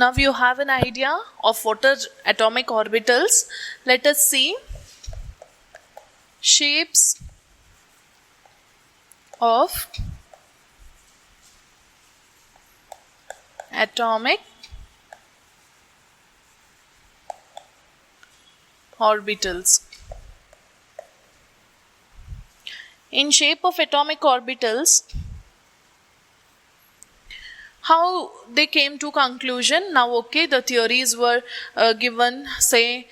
Now you have an idea of what are atomic orbitals. Let us see shapes of atomic orbitals. In shape of atomic orbitals, how they came to conclusion. Now okay, the theories were given, say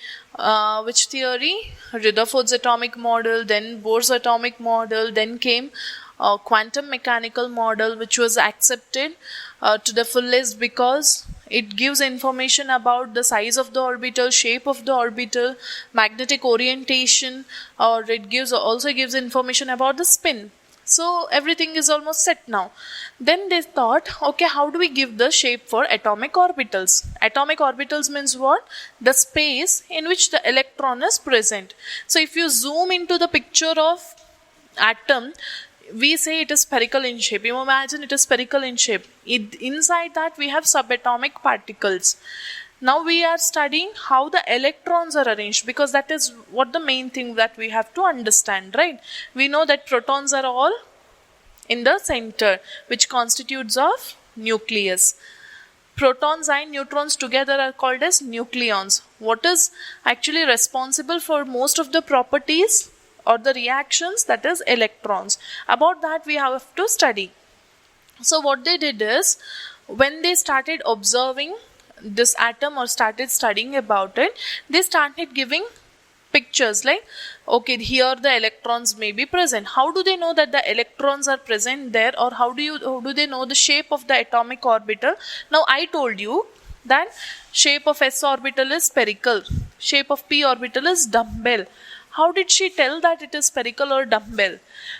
which theory? Rutherford's atomic model, then Bohr's atomic model, then came quantum mechanical model, which was accepted to the fullest because it gives information about the size of the orbital, shape of the orbital, magnetic orientation, or it also gives information about the spin. So everything is almost set now. Then they thought, okay, how do we give the shape for atomic orbitals? Atomic orbitals means what? The space in which the electron is present. So if you zoom into the picture of atom, we say it is spherical in shape. You imagine it is spherical in shape. Inside that we have subatomic particles. Now we are studying how the electrons are arranged, because that is what the main thing that we have to understand, right? We know that protons are all in the center, which constitutes of nucleus. Protons and neutrons together are called as nucleons. What is actually responsible for most of the properties or the reactions? That is electrons. About that we have to study. So what they did is, when they started observing this atom or started studying about it, they started giving pictures like, okay, here the electrons may be present. How do they know that the electrons are present there, or how do they know the shape of the atomic orbital? Now I told you that shape of s orbital is spherical, shape of p orbital is dumbbell. How did she tell that it is spherical or dumbbell?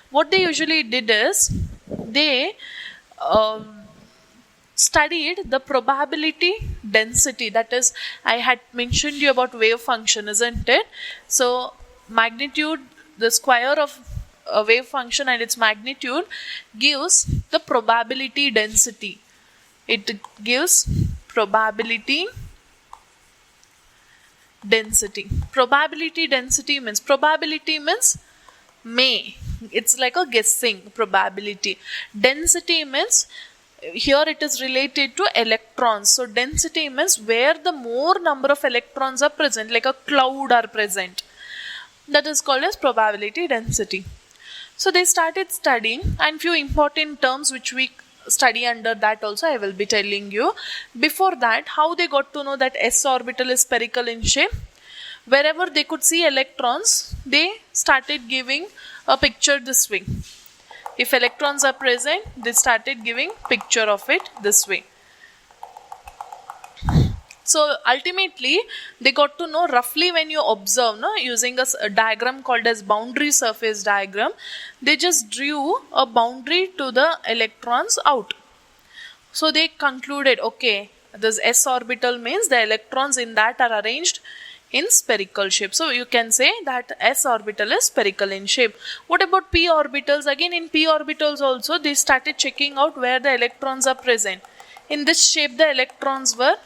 What they usually did is, they studied the probability density. That is, I had mentioned you about wave function, isn't it? So magnitude, the square of a wave function and its magnitude gives the probability density. It gives probability density. Probability density means, probability means may. It's like a guessing probability. Density means, here it is related to electrons. So density means where the more number of electrons are present, like a cloud are present. That is called as probability density. So they started studying, and few important terms which we study under that also I will be telling you. Before that, how they got to know that s orbital is spherical in shape? Wherever they could see electrons, they started giving a picture this way. If electrons are present, they started giving picture of it this way. So ultimately, they got to know roughly when you observe, using a diagram called as boundary surface diagram, they just drew a boundary to the electrons out. So they concluded, okay, this s orbital means the electrons in that are arranged in spherical shape. So you can say that s orbital is spherical in shape. What about p orbitals? Again, in p orbitals also they started checking out where the electrons are present. In this shape the electrons were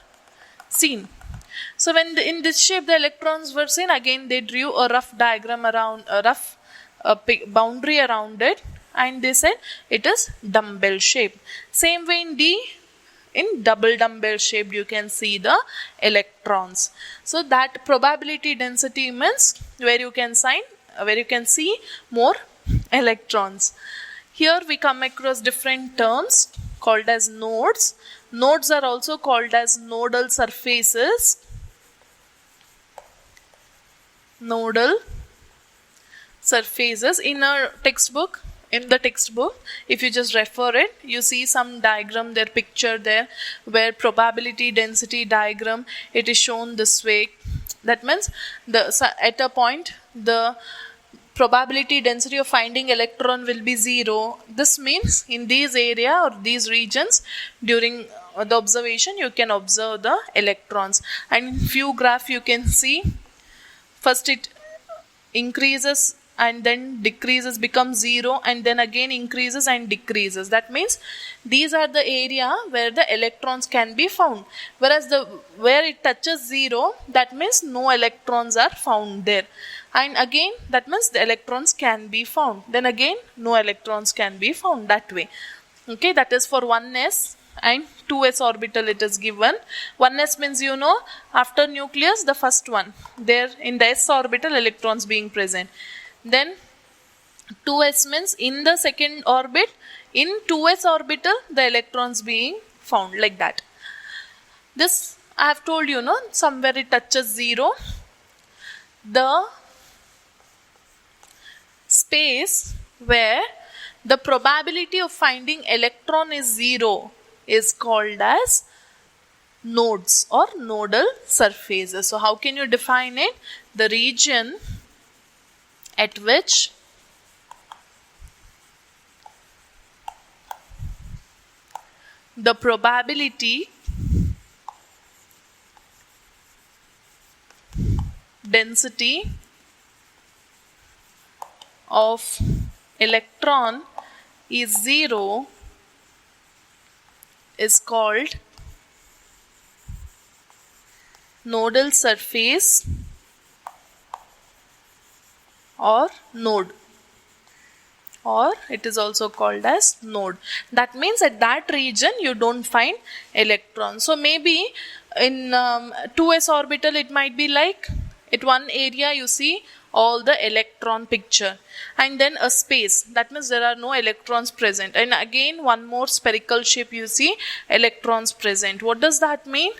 seen. So when in this shape the electrons were seen, again they drew a rough diagram around, a rough boundary around it, and they said it is dumbbell shape. Same way in D, in double dumbbell shape you can see the electrons. So that probability density means where you can see more electrons. Here we come across different terms called as nodes. Nodes are also called as nodal surfaces. Nodal surfaces. In the textbook, if you just refer it, you see some diagram there, picture there, where probability density diagram, it is shown this way. That means at a point the probability density of finding electron will be 0. This means in these area or these regions, during the observation you can observe the electrons. And in few graph you can see, first it increases and then decreases, becomes 0, and then again increases and decreases. That means these are the area where the electrons can be found. Whereas where it touches 0, that means no electrons are found there. And again, that means the electrons can be found. Then again, no electrons can be found, that way. Okay, that is for 1s and 2s orbital it is given. 1s means, you know, after nucleus, the first one. There in the s orbital, electrons being present. Then 2s means in the second orbit, in 2s orbital, the electrons being found, like that. This I have told you, no, somewhere it touches 0. The space where the probability of finding electron is 0 is called as nodes or nodal surfaces. So how can you define it? The region at which the probability density of electron is 0 is called nodal surface or node, or it is also called as node. That means at that region you don't find electrons. So maybe in 2s orbital it might be like at one area you see all the electron picture, and then a space, that means there are no electrons present, and again one more spherical shape you see electrons present. What does that mean?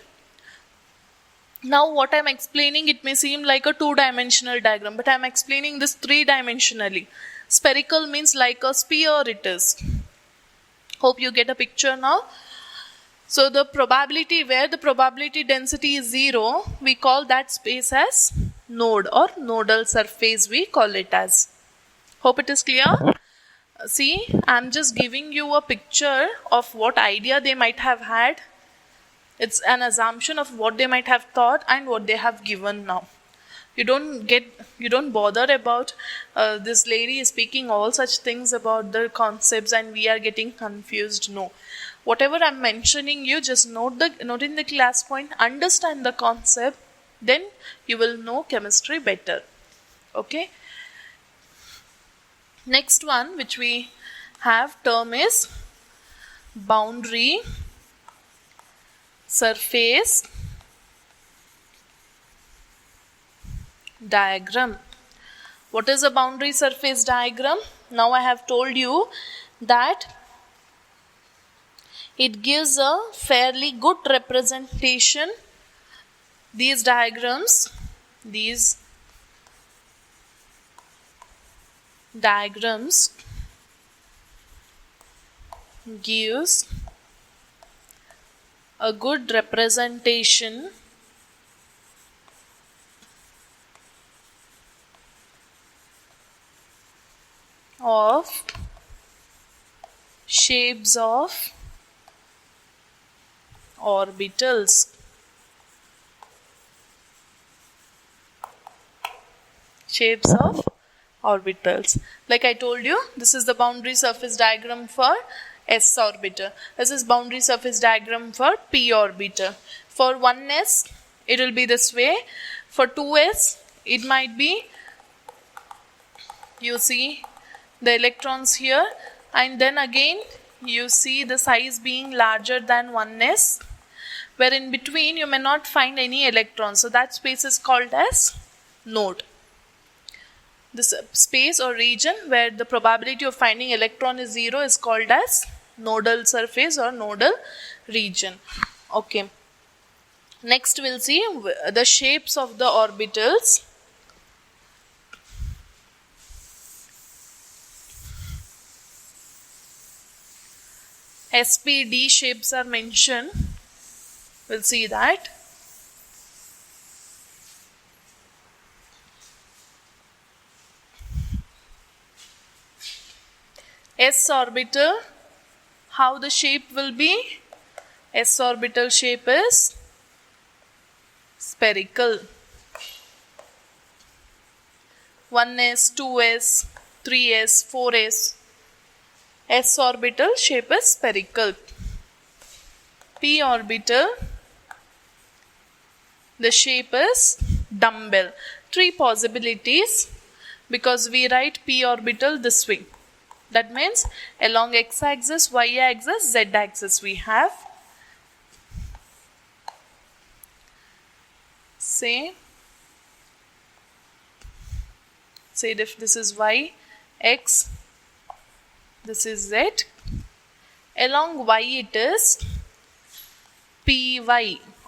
Now what I am explaining, it may seem like a two-dimensional diagram, but I am explaining this three-dimensionally. Spherical means like a sphere it is. Hope you get a picture now. So the probability, where the probability density is 0, we call that space as node or nodal surface, we call it as. Hope it is clear. See, I am just giving you a picture of what idea they might have had. It's an assumption of what they might have thought and what they have given now. You don't bother about this lady is speaking all such things about the concepts and we are getting confused. No. Whatever I'm mentioning, you just note in the class point, understand the concept, then you will know chemistry better. Okay. Next one which we have term is boundary surface diagram. What is a boundary surface diagram? Now I have told you that it gives a fairly good representation. These diagrams gives a good representation of shapes of orbitals. Shapes of orbitals. Like I told you, this is the boundary surface diagram for s orbital. This is boundary surface diagram for p orbital. For 1s, it will be this way. For 2s, it might be, you see the electrons here, and then again you see the size being larger than 1s, where in between you may not find any electrons. So that space is called as node. This space or region where the probability of finding electron is 0 is called as nodal surface or nodal region. Okay. Next we'll see the shapes of the orbitals. SPD shapes are mentioned. We'll see that. S orbital, how the shape will be? S orbital shape is spherical. 1s, 2s, 3s, 4s. S orbital shape is spherical. P orbital, the shape is dumbbell. 3 possibilities, because we write p orbital this way. That means along x-axis, y-axis, z-axis we have. Say if this is y, x, this is z. Along y it is py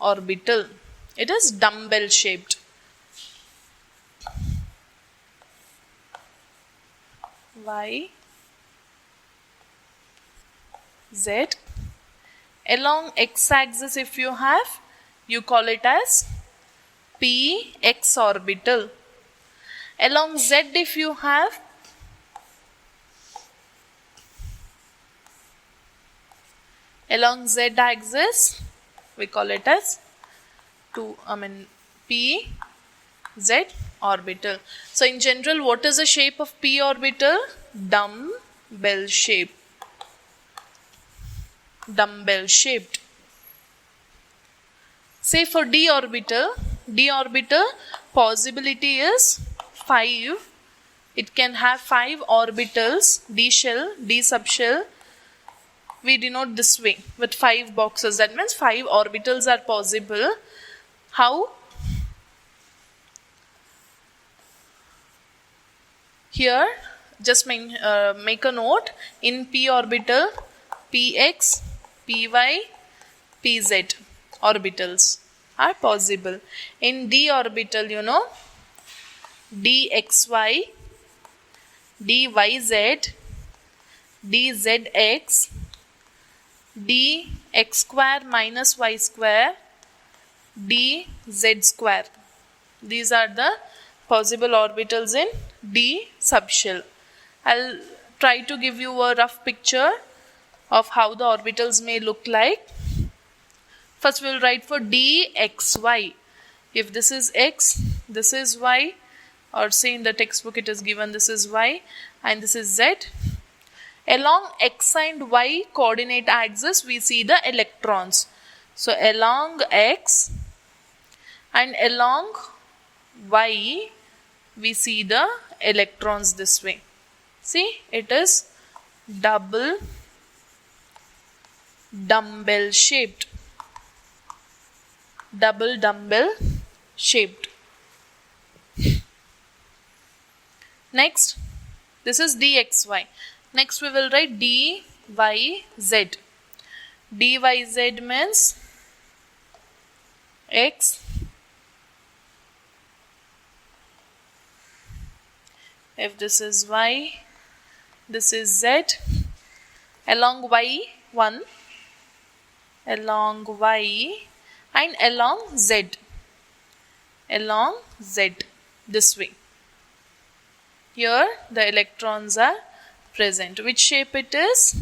orbital. It is dumbbell shaped. Y, z. Along x-axis if you have, you call it as px orbital. Along z if you have, along z-axis, we call it as pz orbital. So in general, what is the shape of p orbital? Dumbbell shape. Dumbbell shaped. Say for d orbital possibility is 5. It can have 5 orbitals, d shell, d subshell. We denote this way with 5 boxes. That means 5 orbitals are possible. How? Here, just make a note. In p orbital, px, py, pz orbitals are possible. In d orbital, dxy, dyz, dzx, dx square minus y square, dz square. These are the possible orbitals in d subshell. I'll try to give you a rough picture of how the orbitals may look like. First we will write for dxy. If this is x, this is y, or say in the textbook it is given this is y and this is z. Along x and y coordinate axis we see the electrons. So along x and along y we see the electrons this way. See, it is dumbbell shaped. Double dumbbell shaped. Next, this is dxy. Next we will write dyz. dyz means x, if this is y, this is z, along y 1, along y and along z, this way. Here the electrons are present. Which shape it is?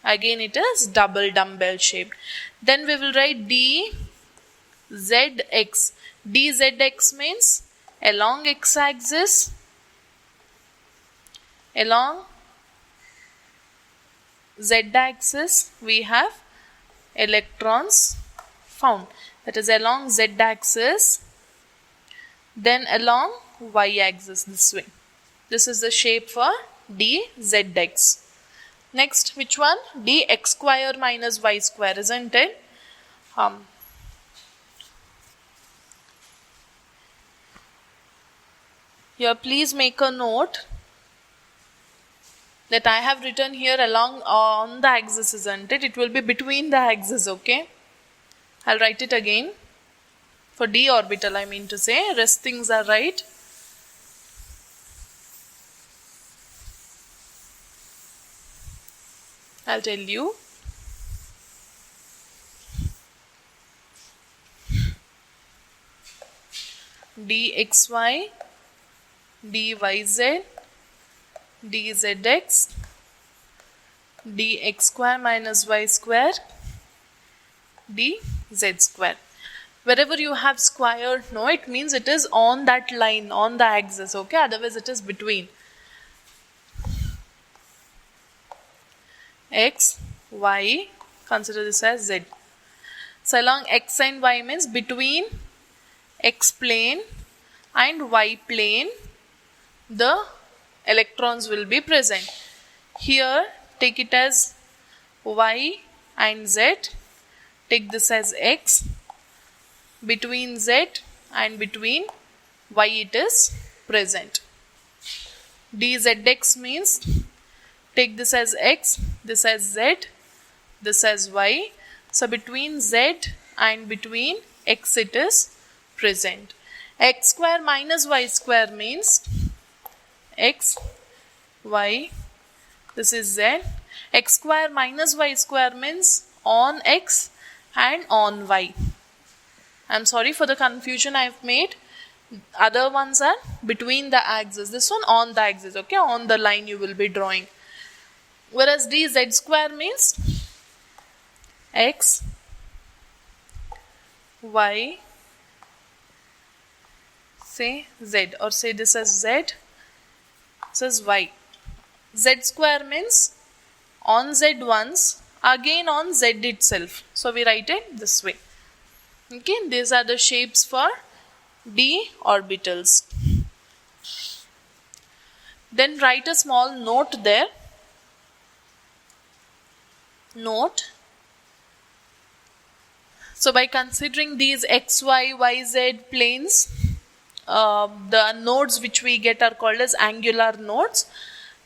Again it is double dumbbell shaped. Then we will write dzx. dzx means along x-axis, along z-axis we have electrons found. That is along z-axis, then along y-axis this way. This is the shape for dzx. Next, which one? dx square minus y square, isn't it? Here please make a note that I have written here along on the axis, isn't it? It will be between the axes, okay? I'll write it again. For d orbital, I mean to say, rest things are right. I'll tell you. dxy, dyz, dzx, dx square minus y square, dz square. Wherever you have square, no, it means it is on that line, on the axis, okay? Otherwise it is between. X, Y, consider this as Z. So along X and Y means between X plane and Y plane, the electrons will be present. Here, take it as Y and Z. Take this as X. Between Z and between Y it is present. DZX means take this as X, this as Z, this as Y. So between Z and between X it is present. X square minus Y square means X, Y, this is Z. X square minus Y square means on X and on Y. I am sorry for the confusion I have made. Other ones are between the axis. This one on the axis, okay? On the line you will be drawing. Whereas dz square means X, Y, say Z, or say this as Z, this is Y. Z square means on Z once, again on Z itself. So we write it this way. Okay, these are the shapes for d orbitals. Then write a small note there. Note. So by considering these x, y, y, z planes, the nodes which we get are called as angular nodes.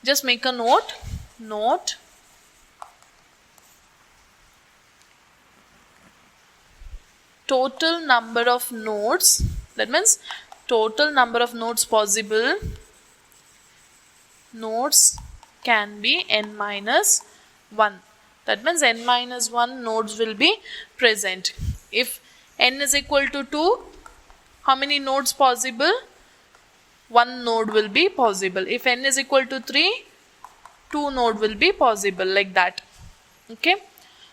Just make a note. Note. Total number of nodes, that means total number of nodes possible, nodes can be n minus 1. That means n minus 1 nodes will be present. If n is equal to 2, how many nodes possible? 1 node will be possible. If n is equal to 3, 2 node will be possible, like that. Okay.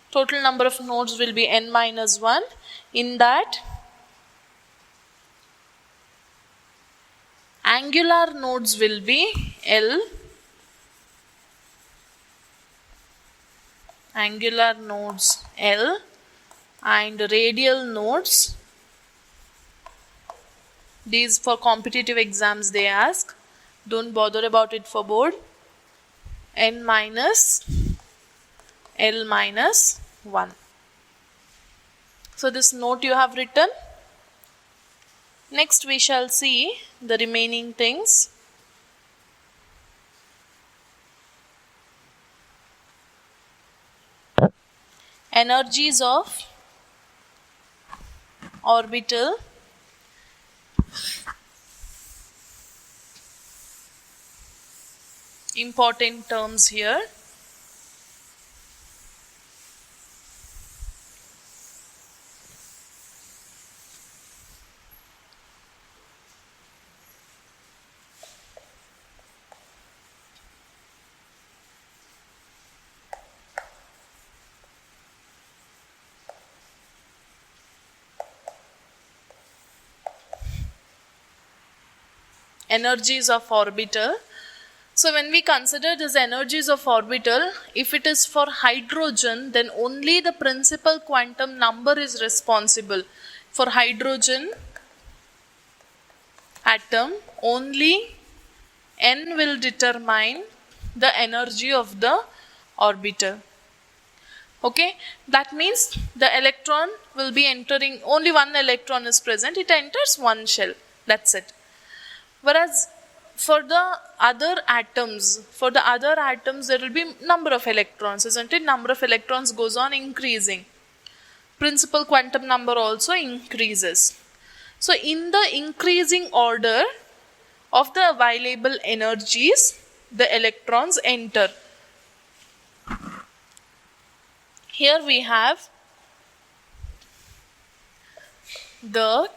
Total number of nodes will be n minus 1. In that, angular nodes will be L, angular nodes L, and radial nodes, these for competitive exams they ask, don't bother about it for board, n minus L minus 1. So this note you have written. Next we shall see the remaining things. Energies of orbital, important terms here. Energies of orbital. So when we consider these energies of orbital, if it is for hydrogen, then only the principal quantum number is responsible. For hydrogen atom, only n will determine the energy of the orbital. Okay, that means the electron will be entering, only one electron is present, it enters one shell, that's it. Whereas for the other atoms, there will be number of electrons, isn't it? Number of electrons goes on increasing. Principal quantum number also increases. So in the increasing order of the available energies, the electrons enter. Here we have the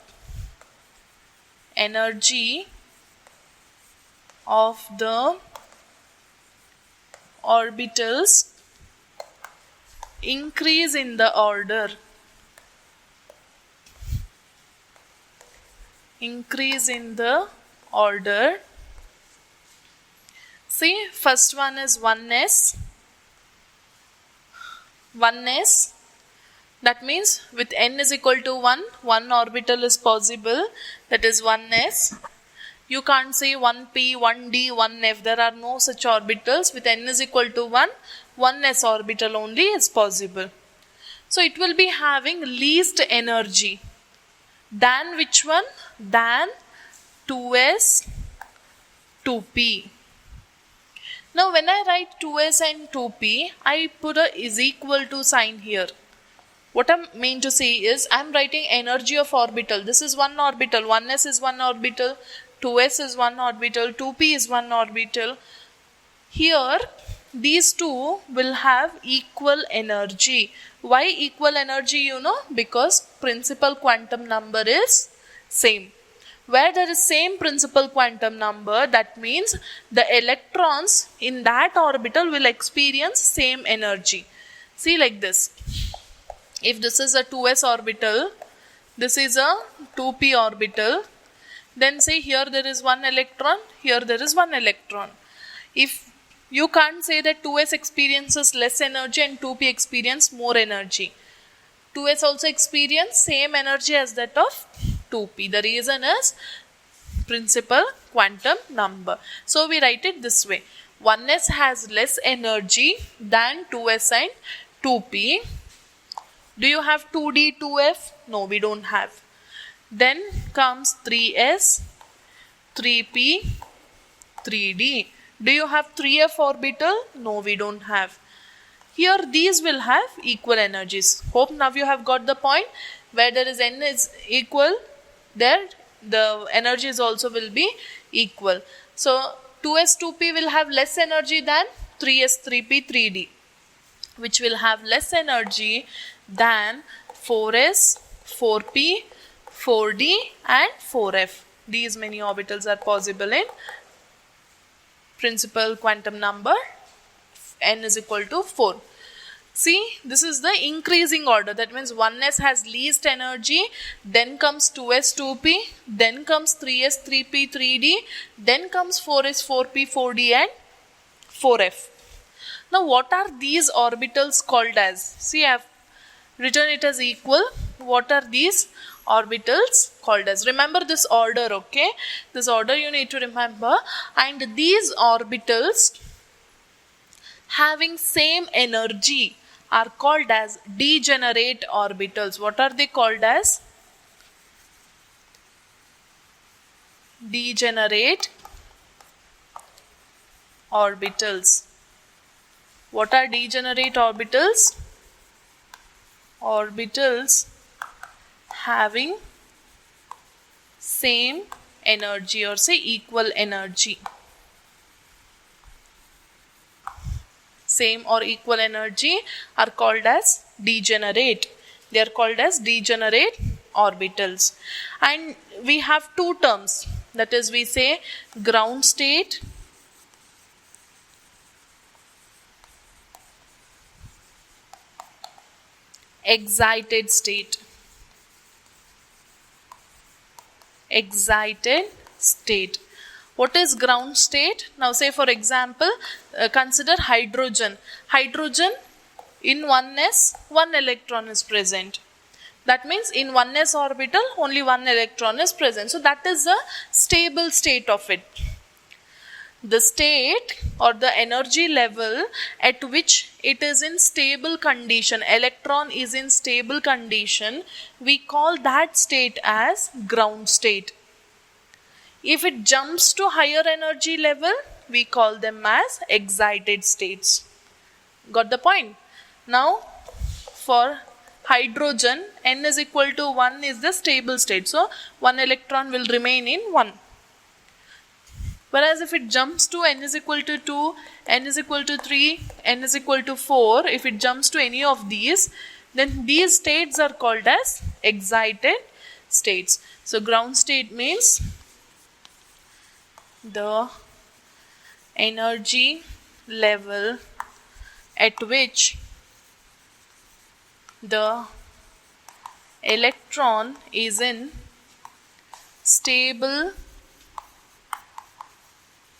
energy of the orbitals increase in the order. increase in the order. See, first one is 1s. 1s. That means with n is equal to 1, one orbital is possible. That is 1s. You can't say 1p, 1d, 1f. There are no such orbitals. With n is equal to 1, 1s orbital only is possible. So it will be having least energy. Than which one? Than 2s, 2p. Now when I write 2s and 2p, I put a is equal to sign here. What I mean to say is, I am writing energy of orbital. This is one orbital. 1s is one orbital. 2s is one orbital. 2p is one orbital. Here, these two will have equal energy. Why equal energy, you know? Because principal quantum number is same. Where there is same principal quantum number, that means the electrons in that orbital will experience same energy. See, like this. If this is a 2s orbital, this is a 2p orbital, then say here there is one electron, here there is one electron. If you can't say that 2s experiences less energy and 2p experience more energy. 2s also experience same energy as that of 2p. The reason is principal quantum number. So we write it this way. 1s has less energy than 2s and 2p. Do you have 2d, 2f? No, we don't have. Then comes 3s, 3p, 3d. Do you have 3f orbital? No, we don't have. Here these will have equal energies. Hope now you have got the point. Where there is n is equal, there the energies also will be equal. So 2s, 2p will have less energy than 3s, 3p, 3d, which will have less energy than 4s, 4p, 4d and 4f. These many orbitals are possible in principal quantum number n is equal to 4. See, this is the increasing order. That means 1s has least energy, then comes 2s, 2p, then comes 3s, 3p, 3d, then comes 4s, 4p, 4d and 4f. Now what are these orbitals called as? See, I have written it as equal. What are these orbitals called as? Remember this order, okay? This order you need to remember. And these orbitals having same energy are called as degenerate orbitals. What are they called as? Degenerate orbitals. What are degenerate orbitals? Orbitals having same energy or say equal energy. Same or equal energy are called as degenerate. They are called as degenerate orbitals. And we have two terms. That is, we say ground state excited state. Excited state. What is ground state? Now say for example, consider hydrogen. Hydrogen in 1s, one electron is present. That means in 1s orbital only one electron is present. So that is the stable state of it. The state or the energy level at which it is in stable condition, electron is in stable condition, we call that state as ground state. If it jumps to higher energy level, we call them as excited states. Got the point? Now for hydrogen, n is equal to 1 is the stable state. So one electron will remain in 1. Whereas if it jumps to n is equal to 2, n is equal to 3, n is equal to 4, if it jumps to any of these, then these states are called as excited states. So ground state means the energy level at which the electron is in stable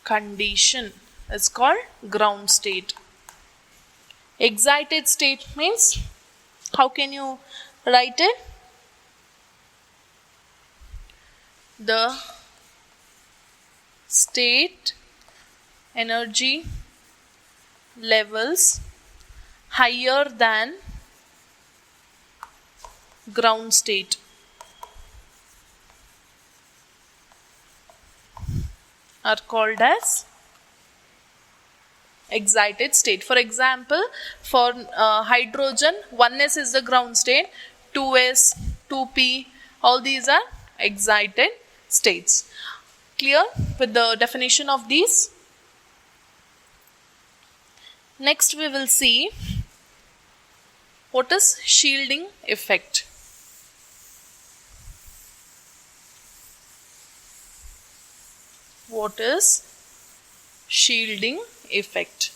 condition is called ground state. Excited state means, how can you write it? The state energy levels higher than ground state are called as excited state. For example, for hydrogen, 1s is the ground state, 2s, 2p, all these are excited states. Clear with the definition of these? Next we will see what is shielding effect. What is shielding effect?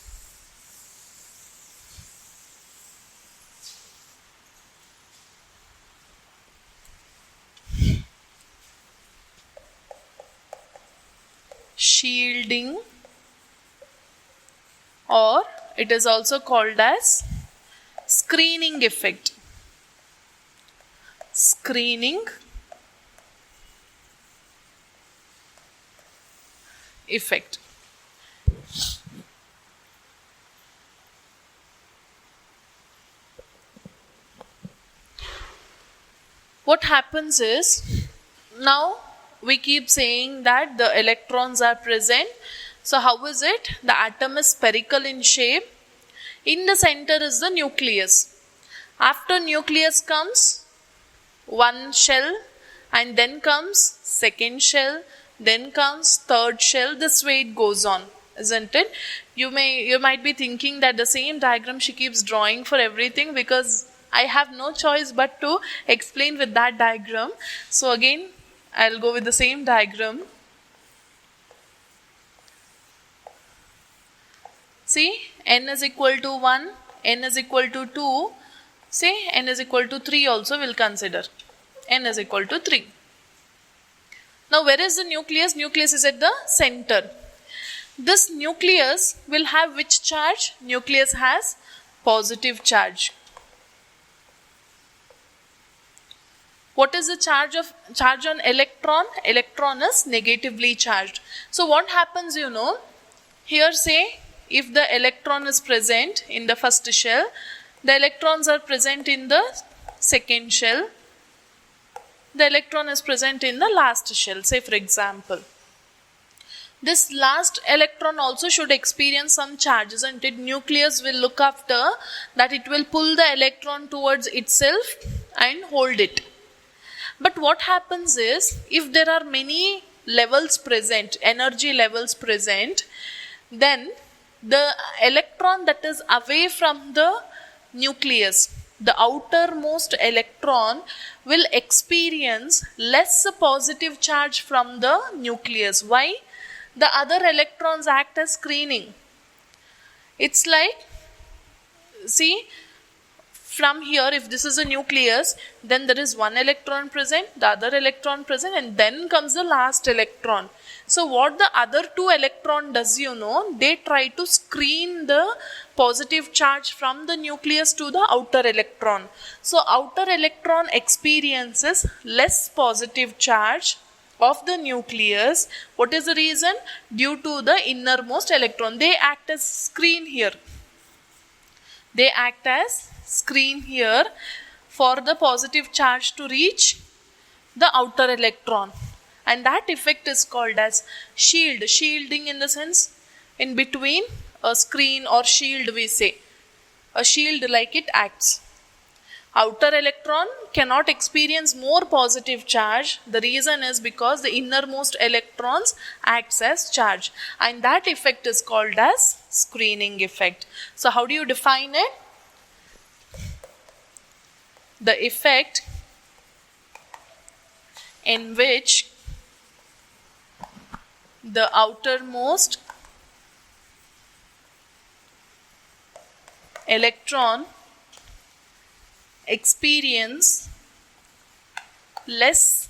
Shielding, or it is also called as screening effect. Screening effect. What happens is, now we keep saying that the electrons are present. So how is it? The atom is spherical in shape. In the center is the nucleus. After nucleus comes one shell, and then comes second shell, then comes third shell. This way it goes on, isn't it? You might be thinking that the same diagram she keeps drawing for everything, because I have no choice but to explain with that diagram. So again, I'll go with the same diagram. See, n is equal to 1, n is equal to 2. Say n is equal to 3 also we'll consider. N is equal to 3. Now where is the nucleus? Nucleus is at the center. This nucleus will have which charge? Nucleus has positive charge. What is the charge on electron? Electron is negatively charged. So what happens, here say if the electron is present in the first shell, the electrons are present in the second shell, the electron is present in the last shell, say for example. This last electron also should experience some charge, isn't it? Nucleus will look after that, it will pull the electron towards itself and hold it. But what happens is, if there are many levels present, energy levels present, then the electron that is away from the nucleus, the outermost electron, will experience less positive charge from the nucleus. Why? The other electrons act as screening. It's like, see, from here, if this is a nucleus, then there is one electron present, the other electron present, and then comes the last electron. So what the other two electron does, they try to screen the positive charge from the nucleus to the outer electron. So outer electron experiences less positive charge of the nucleus. What is the reason? Due to the innermost electron. They act as screen here. They act as screen here for the positive charge to reach the outer electron. And that effect is called as shield. Shielding in the sense, in between a screen or shield we say. A shield like it acts. Outer electron cannot experience more positive charge. The reason is because the innermost electrons acts as charge. And that effect is called as screening effect. So how do you define it? The effect in which the outermost electron experience less